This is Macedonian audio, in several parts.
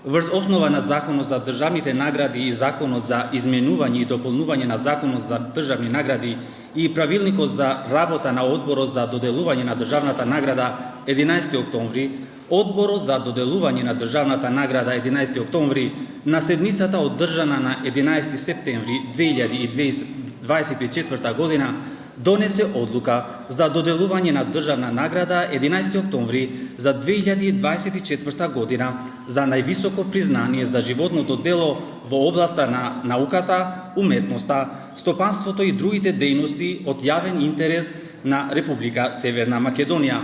врз основа на Законот за државните награди и Законот за изменување и дополнување на Законот за државни награди и Правилникот за работа на Одборот за доделување на државната награда 11 октомври, Одборот за доделување на државната награда 11 октомври на седницата одржана на 11 септември 2024 година донесе одлука за доделување на државна награда 11 октомври за 2024 година за највисоко признание за животното дело во областа на науката, уметноста, стопанството и другите дејности од јавен интерес на Република Северна Македонија.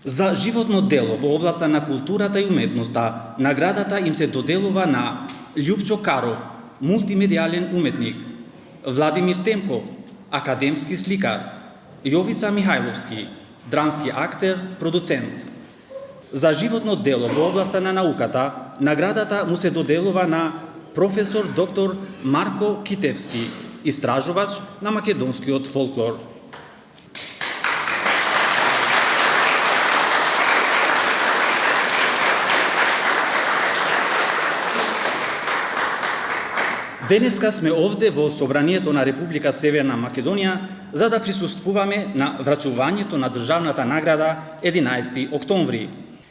За животно дело во областа на културата и уметноста, наградата им се доделува на Љупчо Каров, мултимедијален уметник, Владимир Темков, академски сликар, Јовица Михајловски, драмски актер, продуцент. За животно дело во областа на науката, наградата му се доделува на професор доктор Марко Китевски, истражувач на македонскиот фолклор. Денеска сме овде во Собранието на Република Северна Македонија за да присуствуваме на врачувањето на државната награда 11 октомври.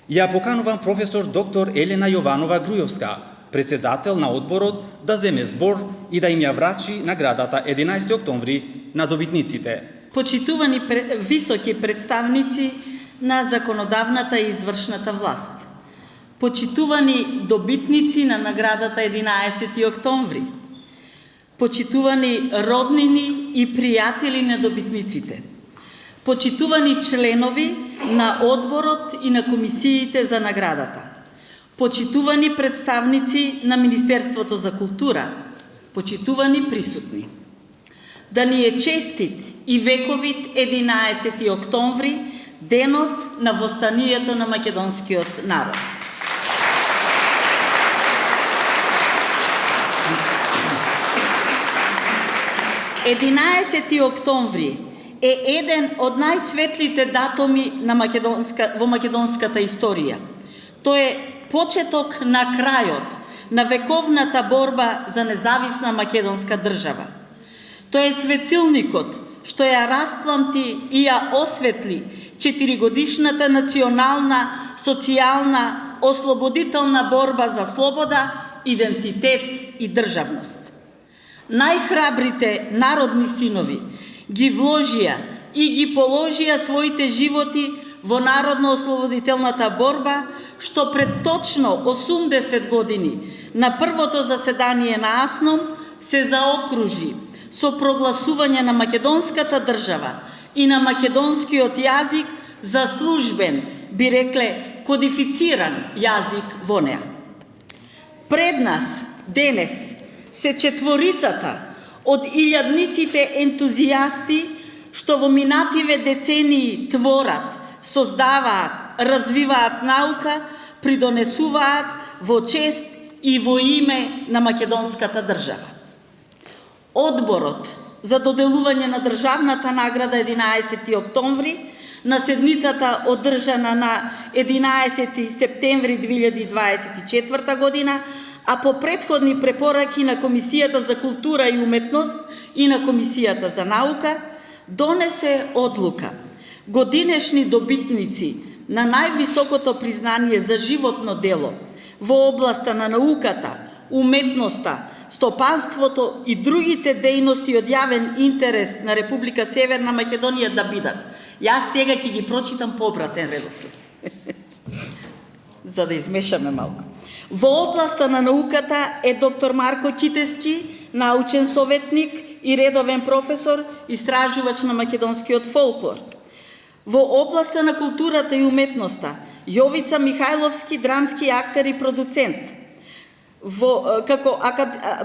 Ја поканувам професор доктор Елена Јованова Грујовска, председател на одборот, да земе збор и да им ја врачи наградата 11 октомври на добитниците. Почитувани високи представници на законодавната и извршната власт. Почитувани добитници на наградата 11 октомври. Почитувани роднини и пријатели на добитниците. Почитувани членови на одборот и на комисиите за наградата. Почитувани представници на Министерството за култура. Почитувани присутни. Да ни е честит и вековит 11 октомври, денот на востанието на македонскиот народ. 11 октомври е еден од најсветлите датуми на во македонската историја. Тој е почеток на крајот на вековната борба за независна македонска држава. Тој е светилникот што ја распламти и ја осветли 4-годишната национална, социјална, ослободителна борба за слобода, идентитет и државност. Најхрабрите народни синови ги вложија и ги положија своите животи во народно-ослободителната борба, што пред точно 80 години на првото заседание на АСНОМ се заокружи со прогласување на македонската држава и на македонскиот јазик за службен, би рекле, кодифициран јазик во неа. Пред нас, денес, се четворицата од илјадниците ентузијасти што во минативе децении творат, создаваат, развиваат наука, придонесуваат во чест и во име на македонската држава. Одборот за доделување на државната награда 11 октомври на седницата одржана на 11 септември 2024 година, а по претходни препораки на Комисијата за култура и уметност и на Комисијата за наука, донесе одлука годинешни добитници на највисокото признание за животно дело во областа на науката, уметноста, стопанството и другите дејности од јавен интерес на Република Северна Македонија да бидат. Јас сега ќе ги прочитам по обратен редослед, за да измешаме малку. Во областа на науката е доктор Марко Китевски, научен советник и редовен професор, истражувач на македонскиот фолклор. Во областа на културата и уметноста, Јовица Михајловски, драмски актер и продуцент.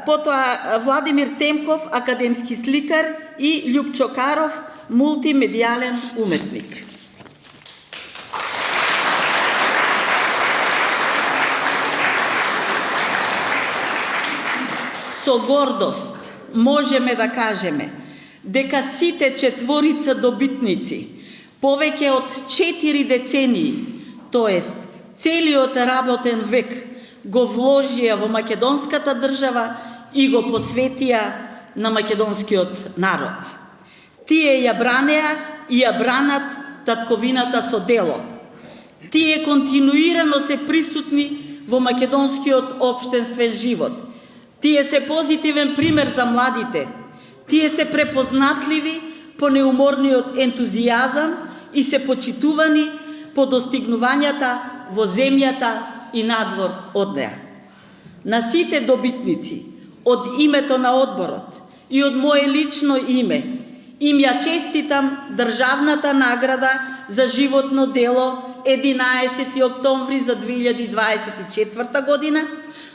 Потоа Владимир Темков, академски сликар, и Љупчо Каров, мултимедијален уметник. Со гордост можеме да кажеме дека сите четворица добитници повеќе од 4 децении, тоест целиот работен век го вложија во македонската држава и го посветија на македонскиот народ. Тие ја бранеа и ја бранат татковината со дело. Тие континуирано се присутни во македонскиот општествен живот. Тие се позитивен пример за младите. Тие се препознатливи по неуморниот ентузијазам и се почитувани по достигнувањата во земјата и надвор од неа. На сите добитници, од името на одборот и од мое лично име, им ја честитам државната награда за животно дело 11 октомври за 2024 година,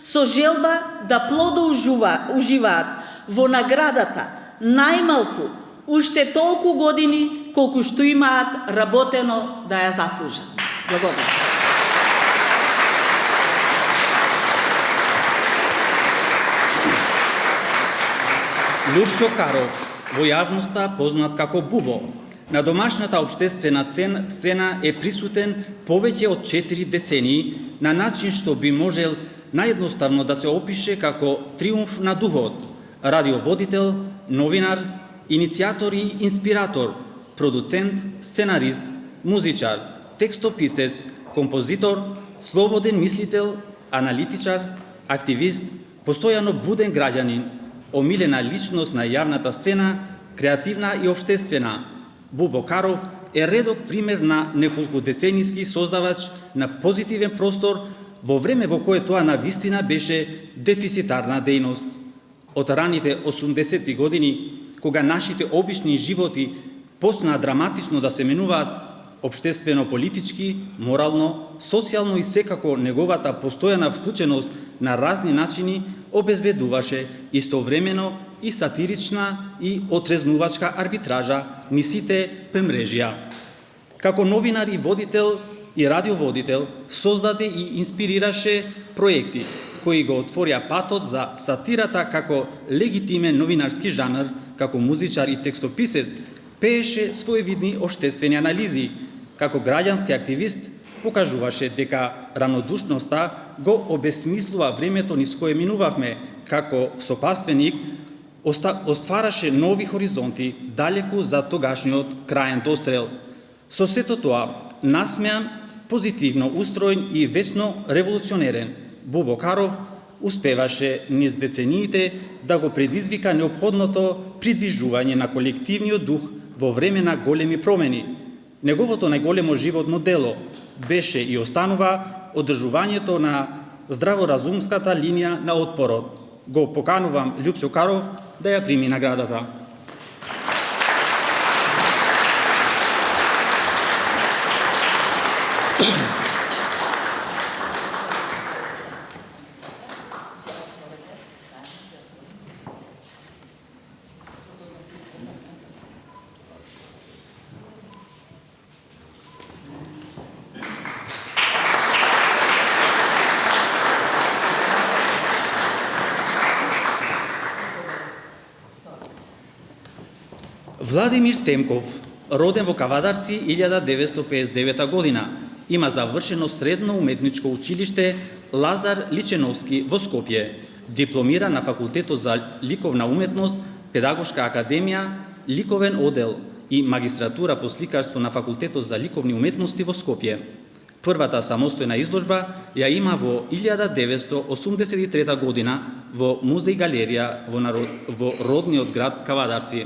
со желба да плодо уживаат во наградата најмалку уште толку години колку што имаат работено да ја заслужат. Благодарам. Лјупчо Каров, во јавноста познат како Бубо, на домашната општествена сцена е присутен повеќе од 4 децении на начин што би можел наједноставно да се опише како триумф на духот, радиоводител, новинар, иницијатор и инспиратор, продуцент, сценарист, музичар, текстописец, композитор, слободен мислител, аналитичар, активист, постојано буден граѓанин, омилена личност на јавната сцена, креативна и општествена. Бубо Каров е редок пример на неколку деценијски создавач на позитивен простор во време во кое тоа навистина беше дефицитарна дејност. Од раните 80-ти години, кога нашите обични животи почнаа драматично да се менуваат, општествено-политички, морално, социјално и секако неговата постојана вклученост на разни начини обезбедуваше истовремено и сатирична и отрезнувачка арбитража низ сите премрежија. Како новинар и водител и радиоводител создаде и инспирираше проекти кои го отворија патот за сатирата како легитимен новинарски жанр, како музичар и текстописец пееше своевидни општествени анализи, како граѓански активист покажуваше дека равнодушноста го обесмислува времето низ кое минувавме, како сопарственик оствараше нови хоризонти далеку за тогашниот краен дострел. Со сето тоа, насмеан, позитивно устроен и вечно револуционерен, Бубо Каров успеваше низ децениите да го предизвика неопходното придвижување на колективниот дух во време на големи промени. Неговото најголемо животно дело беше и останува одржувањето на здраворазумската линија на отпорот. Го поканувам Лјупчо Каров да ја прими наградата. Владимир Темков, роден во Кавадарци 1959 година, има завршено средно уметничко училиште Лазар Личеновски во Скопје, дипломира на Факултетот за ликовна уметност, Педагошка академија, ликовен одел и магистратура по сликарство на Факултетот за ликовни уметности во Скопје. Првата самостојна изложба ја има во 1983 година во Музеј галерија во родниот град Кавадарци.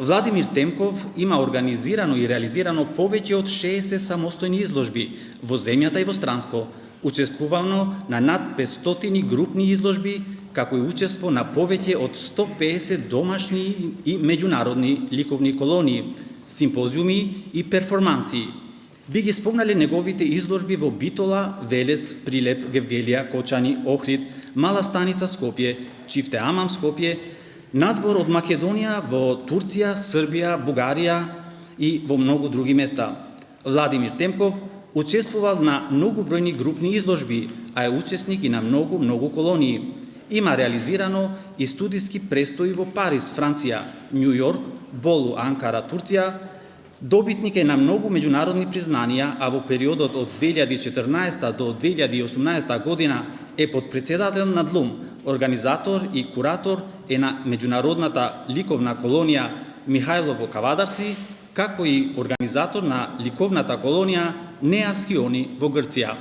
Владимир Темков има организирано и реализирано повеќе од 60 самостојни изложби во земјата и во странство, учествувано на над 500 групни изложби, како и учество на повеќе од 150 домашни и меѓународни ликовни колонии, симпозиуми и перформанси. Би ги спомнале неговите изложби во Битола, Велес, Прилеп, Гевгелија, Кочани, Охрид, Мала Станица Скопје, Чифте Амам Скопје, надвор од Македонија во Турција, Србија, Бугарија и во многу други места. Владимир Темков учествувал на многу бројни групни изложби, а е учесник и на многу колонии. Има реализирано и студиски престои во Париз, Франција, Њу Јорк, Болу, Анкара, Турција, Добитник е на многу меѓународни признанија, а во периодот од 2014 до 2018 година е подпредседател на ДЛУМ, организатор и куратор е на меѓународната ликовна колонија Михајлово Кавадарци, како и организатор на ликовната колонија Неа Скиони во Грција.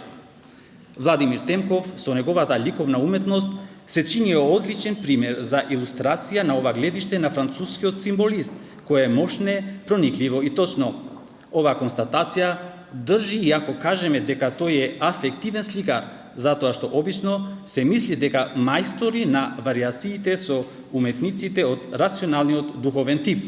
Владимир Темков со неговата ликовна уметност се чини одличен пример за илустрација на ова гледиште на францускиот символист, кој е мощне, проникливо и точно. Ова констатација држи и ако кажеме дека тој е афективен сликар, затоа што обично се мисли дека мајстори на вариациите со уметниците од рационалниот духовен тип.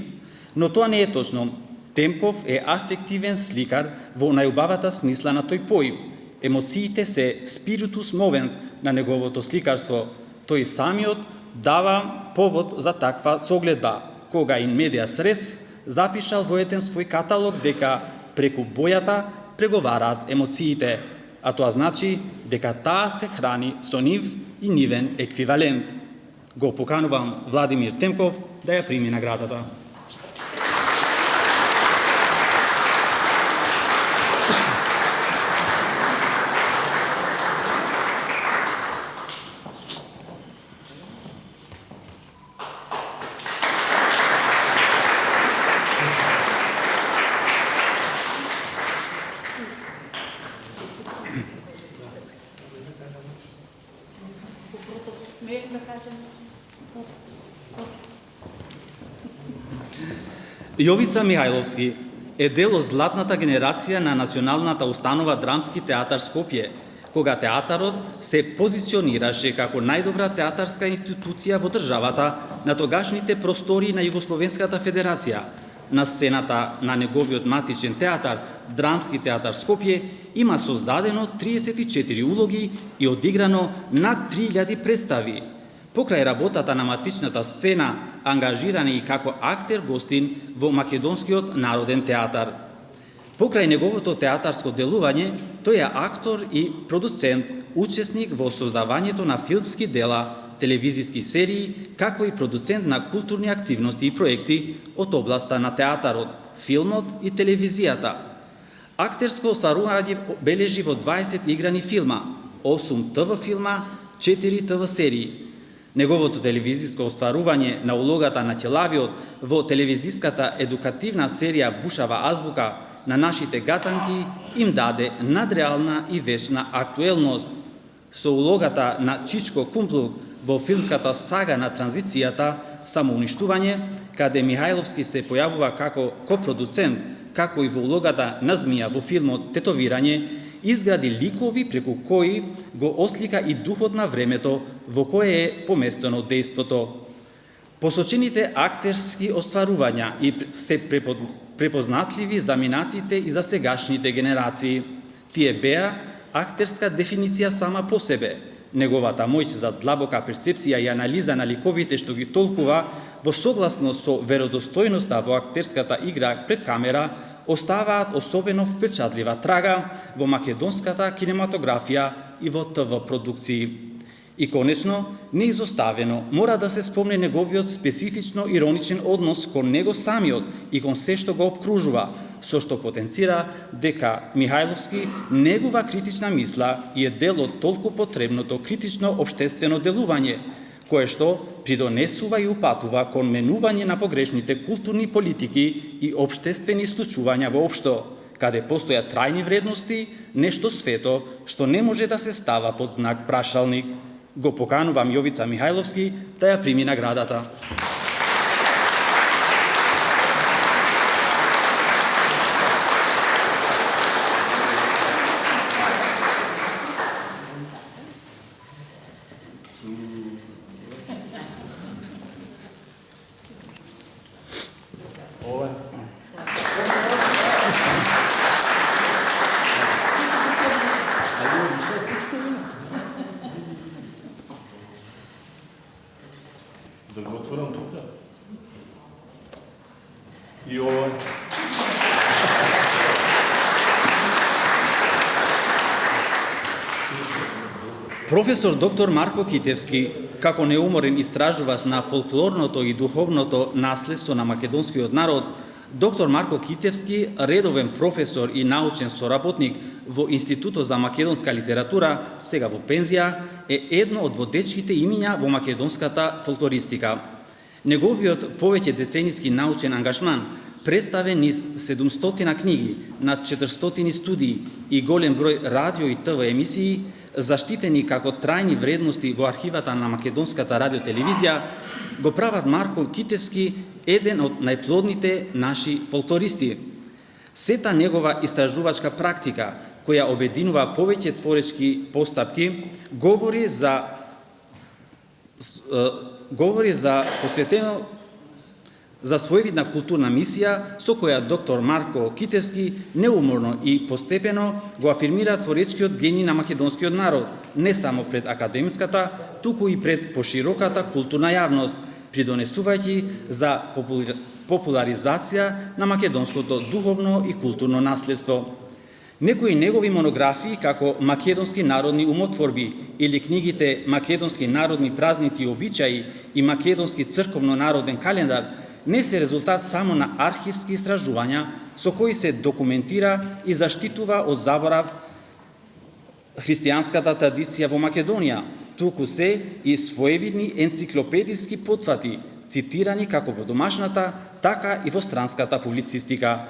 Но тоа не е точно. Темков е афективен сликар во најубавата смисла на тој поим. Емоциите се спиритус мовенс на неговото сликарство. Тој самиот дава повод за таква согледба, кога in medias res запишал во еден свој каталог дека преку бојата преговараат емоциите, а тоа значи дека таа се храни со нив и нивен еквивалент. Го поканувам Владимир Темков да ја прими наградата. Јовица Михајловски е дел од златната генерација на Националната установа Драмски театар Скопје, кога театарот се позиционираше како најдобра театарска институција во државата на тогашните простори на Југословенската федерација. На сцената на неговиот матичен театар, Драмски театар Скопје, има создадено 34 улоги и одиграно над 3000 представи. Покрај работата на матичната сцена, ангажиран и како актер гостин во Македонскиот народен театар. Покрај неговото театарско делување, тој е актор и продуцент, учесник во создавањето на филмски дела, телевизиски серии, како и продуцент на културни активности и проекти од областа на театарот, филмот и телевизијата. Актерско остварување бележи во 20 играни филма, 8 ТВ филма, 4 ТВ серии. Неговото телевизиско остварување на улогата на Ќелавиот во телевизиската едукативна серија Бушава азбука на нашите гатанки им даде надреална и вечна актуелност. Со улогата на Чичко Кумплук во филмската сага на транзицијата Самоуништување, каде Михајловски се појавува како копродуцент, како и во улогата на Змија во филмот Тетовирање, изгради ликови преку кои го ослика и духот на времето во кое е поместено дејството. Посочените актерски остварувања и се препознатливи за минатите и за сегашните генерации. Тие беа актерска дефиниција сама по себе, неговата моќ за длабока перцепција и анализа на ликовите што ги толкува во согласно со веродостојноста во актерската игра пред камера, оставаат особено впечатлива трага во македонската кинематографија и во ТВ продукции. И конечно, неизоставено, мора да се спомне неговиот специфично ироничен однос кон него самиот и кон се што го обкружува, со што потенцира дека Михајловски негова критична мисла и е дел од толку потребното критично општествено делување, кое што придонесува и упатува кон менување на погрешните културни политики и општествени случувања воопшто, каде постојат трајни вредности, нешто свето што не може да се става под знак прашалник. Го поканувам Јовица Михајловски да ја прими наградата. Да го отворам тука. И ова. Професор доктор Марко Китевски, како неуморен истражувач на фолклорното и духовното наследство на македонскиот народ, Доктор Марко Китевски, редовен професор и научен соработник во Институтот за македонска литература, сега во пензија, е едно од водечките имиња во македонската фолклористика. Неговиот повеќе деценијски научен ангажман представен низ 700 книги, над 400 студии и голем број радио и ТВ емисии, заштитени како трајни вредности во архивата на македонската радиотелевизија, го прават Марко Китевски еден од најплодните наши фолклористи. Сета негова истражувачка практика, која обединува повеќе творечки постапки, говори за посветено за своевидна културна мисија со која доктор Марко Китевски неуморно и постепено го афирмира творечкиот гений на македонскиот народ, не само пред академската, туку и пред пошироката културна јавност, придонесувајќи за популаризација на македонското духовно и културно наследство. Некои негови монографии, како Македонски народни умотворби или книгите Македонски народни празници и обичаи и Македонски црковно-народен календар, не се резултат само на архивски истражувања со кои се документира и заштитува од заборав христијанската традиција во Македонија, туку се и своевидни енциклопедиски потвати, цитирани како во домашната, така и во странската публицистика.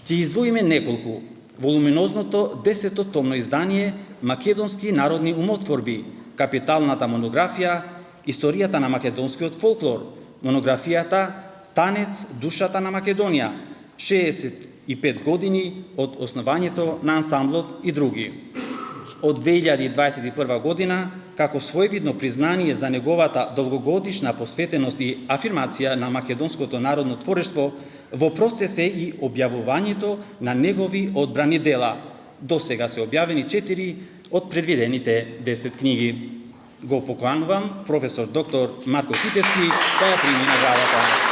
Ќе издвоиме неколку: волуминозното 10-томно издание Македонски народни умотворби, капиталната монографија Историјата на македонскиот фолклор, монографијата Танец душата на Македонија, 65 години од основањето на ансамблот и други. Од 2021 година, како своевидно признание за неговата долгогодишна посветеност и афирмација на македонското народно творештво, во процес е и објавувањето на негови одбрани дела. До сега се објавени 4 од предвидените 10 книги. Го поканувам професор доктор Марко Китевски да ја прими наградата.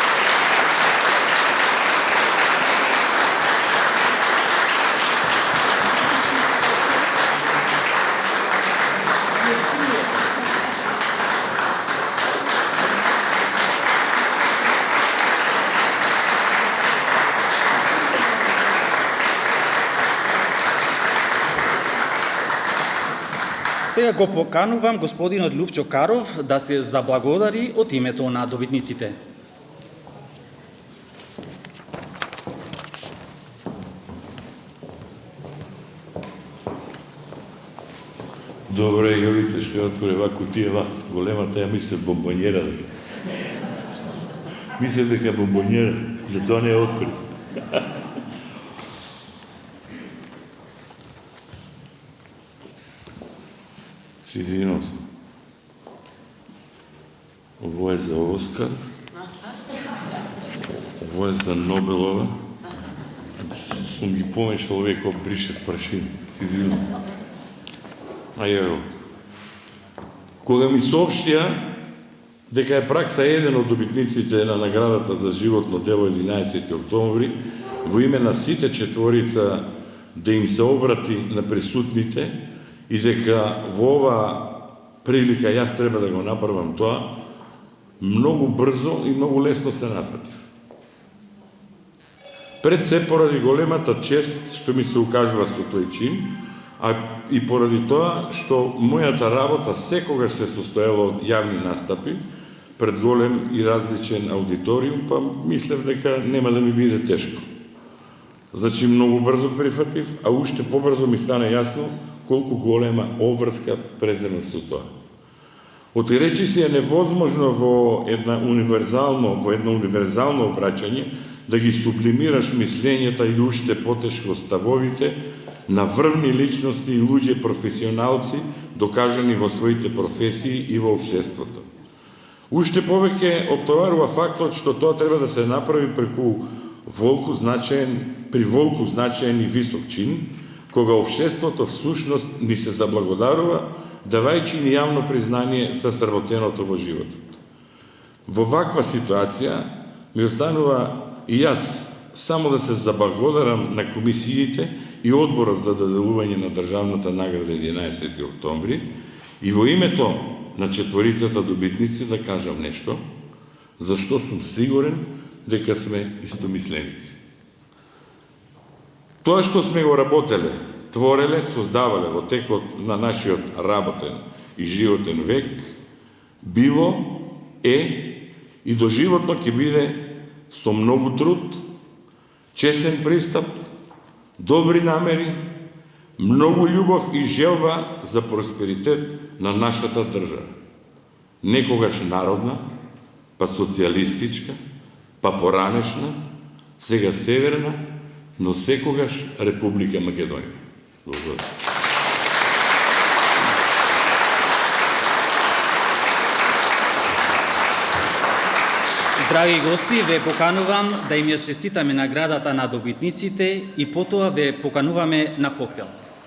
Сега го поканувам господинот Лупчо Каров да се заблагодари од името на добитниците. Добре, Јовице, што ја отвори ова кутија, големата, ја мислев бомбонјера. Мислев дека бомбонјера, затоа не ја отвори. Си извинувам се. Ово е за Оскар. Ово е за Нобелова. Сум ги помешал овие кој бришев прашини. Си извинувам. Ајево. Кога ми соопштија дека е пракса еден од добитниците на наградата за животно дело 11 октомври во име на сите четворица да им се обрати на присутните и дека во ова прилика јас треба да го направам тоа, многу брзо и многу лесно се нафатив. Пред се поради големата чест што ми се укажува со тој чин, а и поради тоа што мојата работа секогаш се состоела од јавни настапи пред голем и различен аудиториум, па мислев дека нема да ми биде тешко. Значи, многу брзо прифатив, а уште побрзо ми стана јасно колку голема обврска презема со тоа. Оти си е невозможно во едно универзално обраќање да ги сублимираш мислењата или уште потешко ставовите на врвни личности и луѓе професионалци докажани во своите професии и во општеството. Уште повеќе оптоварува фактот што тоа треба да се направи при волку значаен и висок чин, кога општеството всушност ни се заблагодарува, давајќи ни јавно признание за сработеното во животот. Во ваква ситуација ми останува и јас само да се заблагодарам на комисиите и одборот за доделување на државната награда 11 октомври и во името на четворицата добитници да кажам нешто, зашто сум сигурен дека сме истомисленици. Тоа што сме го работеле, твореле, создавале во текот на нашиот работен и животен век, било, и доживотно ќе биде со многу труд, честен пристап, добри намери, многу љубов и желба за просперитет на нашата држава. Некогаш народна, па социјалистичка, па поранешна, сега северна, но секогаш Република Македонија. Благодарам. Драги гости, ве поканувам да им ја честитаме наградата на добитниците и потоа ве покануваме на коктел.